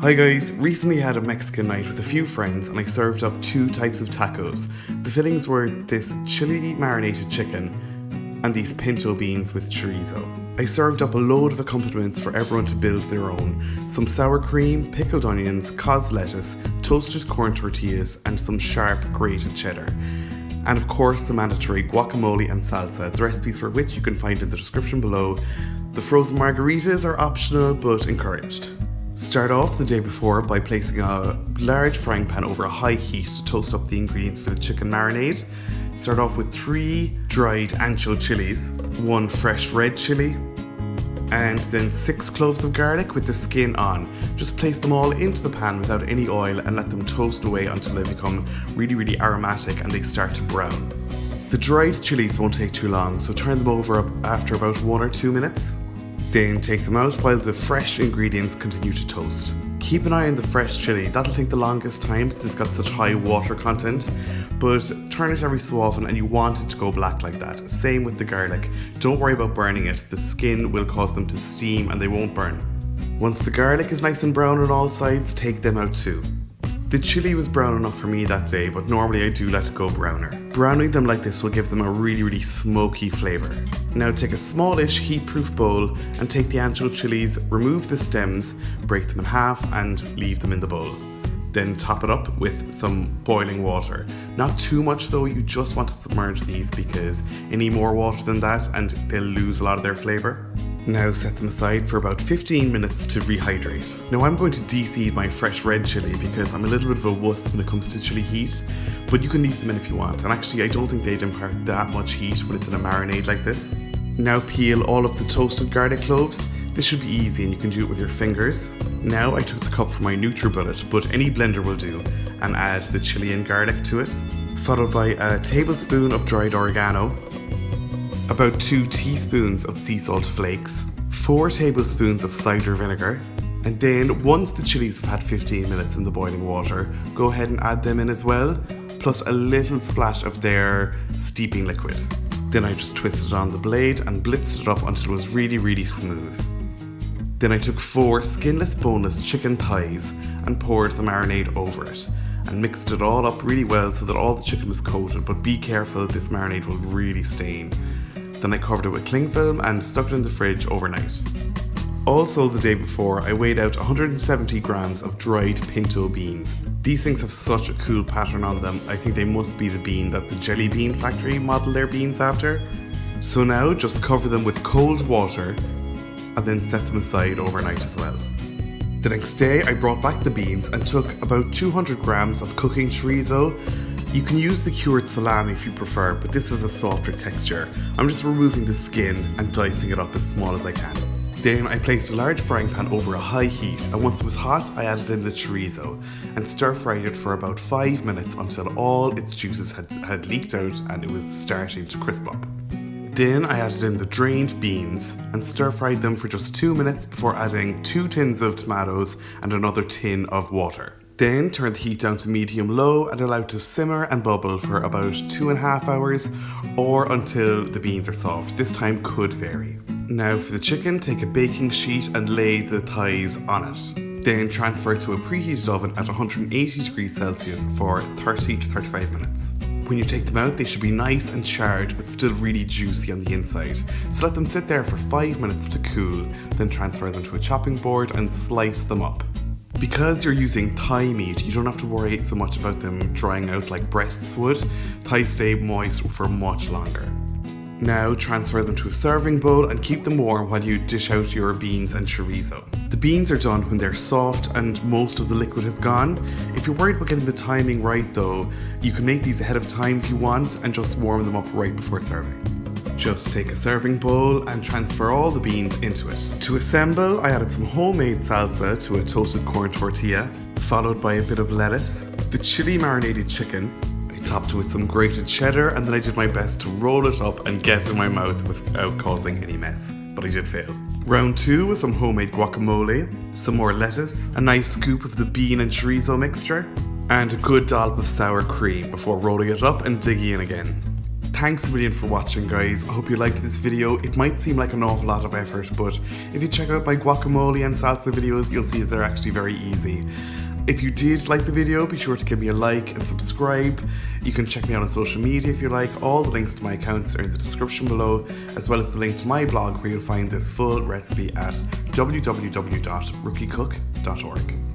Hi guys, recently had a Mexican night with a few friends and I served up 2 types of tacos. The fillings were this chili marinated chicken and these pinto beans with chorizo. I served up a load of accompaniments for everyone to build their own. Some sour cream, pickled onions, cos lettuce, toasted corn tortillas and some sharp grated cheddar. And of course the mandatory guacamole and salsa, the recipes for which you can find in the description below. The frozen margaritas are optional but encouraged. Start off the day before by placing a large frying pan over a high heat to toast up the ingredients for the chicken marinade. Start off with 3 dried ancho chilies, 1 fresh red chili, and then 6 cloves of garlic with the skin on. Just place them all into the pan without any oil and let them toast away until they become really aromatic and they start to brown. The dried chilies won't take too long, so turn them over after about 1 or 2 minutes. Then take them out while the fresh ingredients continue to toast. Keep an eye on the fresh chili, that'll take the longest time because it's got such high water content, but turn it every so often and you want it to go black like that. Same with the garlic, don't worry about burning it, the skin will cause them to steam and they won't burn. Once the garlic is nice and brown on all sides, take them out too. The chili was brown enough for me that day, but normally I do let it go browner. Browning them like this will give them a really smoky flavour. Now take a smallish heat-proof bowl and take the ancho chilies, remove the stems, break them in half and leave them in the bowl. Then top it up with some boiling water. Not too much though, you just want to submerge these because any more water than that and they'll lose a lot of their flavour. Now set them aside for about 15 minutes to rehydrate. Now I'm going to de-seed my fresh red chili because I'm a little bit of a wuss when it comes to chili heat, but you can leave them in if you want, and actually I don't think they'd impart that much heat when it's in a marinade like this. Now peel all of the toasted garlic cloves. This should be easy and you can do it with your fingers. Now I took the cup from my NutriBullet, but any blender will do, and add the chili and garlic to it, followed by a tablespoon of dried oregano, about 2 teaspoons of sea salt flakes, 4 tablespoons of cider vinegar, and then once the chilies have had 15 minutes in the boiling water, go ahead and add them in as well, plus a little splash of their steeping liquid. Then I just twisted on the blade and blitzed it up until it was really smooth. Then I took 4 skinless boneless chicken thighs and poured the marinade over it and mixed it all up really well so that all the chicken was coated, but be careful, this marinade will really stain. Then I covered it with cling film and stuck it in the fridge overnight. Also the day before, I weighed out 170 grams of dried pinto beans. These things have such a cool pattern on them, I think they must be the bean that the Jelly Bean factory modelled their beans after. So now just cover them with cold water and then set them aside overnight as well. The next day I brought back the beans and took about 200 grams of cooking chorizo. You can use the cured salami if you prefer, but this is a softer texture. I'm just removing the skin and dicing it up as small as I can. Then I placed a large frying pan over a high heat, and once it was hot I added in the chorizo and stir fried it for about 5 minutes until all its juices had leaked out and it was starting to crisp up. Then I added in the drained beans and stir fried them for just 2 minutes before adding 2 tins of tomatoes and another tin of water. Then turn the heat down to medium-low and allow it to simmer and bubble for about 2.5 hours or until the beans are soft. This time could vary. Now for the chicken, take a baking sheet and lay the thighs on it. Then transfer it to a preheated oven at 180 degrees Celsius for 30 to 35 minutes. When you take them out, they should be nice and charred but still really juicy on the inside. So let them sit there for 5 minutes to cool, then transfer them to a chopping board and slice them up. Because you're using thigh meat, you don't have to worry so much about them drying out like breasts would. Thighs stay moist for much longer. Now transfer them to a serving bowl and keep them warm while you dish out your beans and chorizo. The beans are done when they're soft and most of the liquid has gone. If you're worried about getting the timing right though, you can make these ahead of time if you want and just warm them up right before serving. Just take a serving bowl and transfer all the beans into it. To assemble, I added some homemade salsa to a toasted corn tortilla, followed by a bit of lettuce, the chili marinated chicken. I topped it with some grated cheddar and then I did my best to roll it up and get it in my mouth without causing any mess, but I did fail. Round 2 was some homemade guacamole, some more lettuce, a nice scoop of the bean and chorizo mixture, and a good dollop of sour cream before rolling it up and digging in again. Thanks a million for watching, guys. I hope you liked this video. It might seem like an awful lot of effort, but if you check out my guacamole and salsa videos, you'll see that they're actually very easy. If you did like the video, be sure to give me a like and subscribe. You can check me out on social media if you like. All the links to my accounts are in the description below, as well as the link to my blog where you'll find this full recipe at www.rookiecook.org.